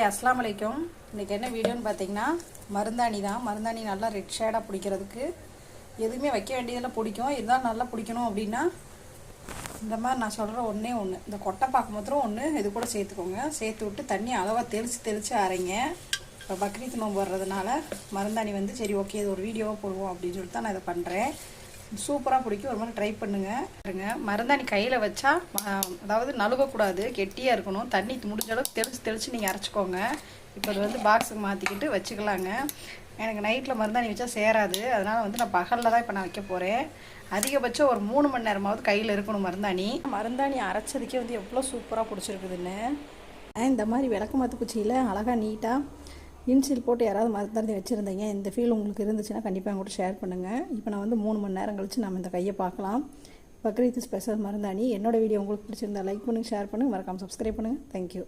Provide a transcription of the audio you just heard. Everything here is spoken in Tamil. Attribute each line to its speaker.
Speaker 1: அஸ்ஸலாமு அலைக்கும். இன்றைக்கி என்ன வீடியோன்னு பார்த்தீங்கன்னா மருந்தாணி தான். மருந்தாணி நல்லா ரெட் ஷேடாக பிடிக்கிறதுக்கு எதுவுமே வைக்க வேண்டியதெல்லாம் பிடிக்கும். இதுதான் நல்லா பிடிக்கணும் அப்படின்னா இந்த மாதிரி நான் சொல்கிற ஒன்றே ஒன்று, இந்த கொட்டைப்பாக்கு மாத்திரம் ஒன்று இது கூட சேர்த்துக்கோங்க. சேர்த்து விட்டு தண்ணி அளவாக தெளித்து அரைங்க. இப்போ பக்ரீத் நோம்பு வர்றதுனால மருந்தாணி வந்து சரி ஓகே இது ஒரு வீடியோவாக போடுவோம் அப்படின்னு சொல்லிட்டு தான் நான் இதை பண்ணுறேன். சூப்பராக பிடிக்கும். ஒரு மாதிரி ட்ரை பண்ணுங்க. மருந்தாணி கையில் வச்சா அதாவது நழுவக்கூடாது, கெட்டியாக இருக்கணும். தண்ணி முடிஞ்ச அளவுக்கு தெளித்து நீங்கள் அரைச்சிக்கோங்க. இப்போ அது வந்து பாக்ஸுக்கு மாற்றிக்கிட்டு வச்சுக்கலாங்க. எனக்கு நைட்டில் மருந்தாணி வச்சா சேராது, அதனால் வந்து நான் பகலில் தான் இப்போ நான் வைக்க போகிறேன். அதிகபட்சம் ஒரு 3 மணி நேரமாவது கையில் இருக்கணும் மருந்தாணி அரைச்சதுக்கே வந்து எவ்வளோ சூப்பராக பிடிச்சிருக்குதுன்னு. இந்த மாதிரி விளக்கமாத்து குச்சியில் அழகாக நீட்டாக இன்சில் போட்டு யாராவது மருந்தாணி வச்சுருந்தீங்க, இந்த ஃபீல் உங்களுக்கு இருந்துச்சுன்னா கண்டிப்பாக எங்கள்கிட்ட ஷேர் பண்ணுங்கள். இப்போ நான் வந்து 3 மணி நேரம் கழித்து நம்ம இந்த கையை பார்க்கலாம். பக்ரீத் ஸ்பெஷல் மருந்தாணி. என்னோடய வீடியோ உங்களுக்கு பிடிச்சிருந்தா லைக் பண்ணுங்கள், ஷேர் பண்ணுங்கள், மறக்காமல் சப்ஸ்கிரைப் பண்ணுங்கள். தேங்க்யூ.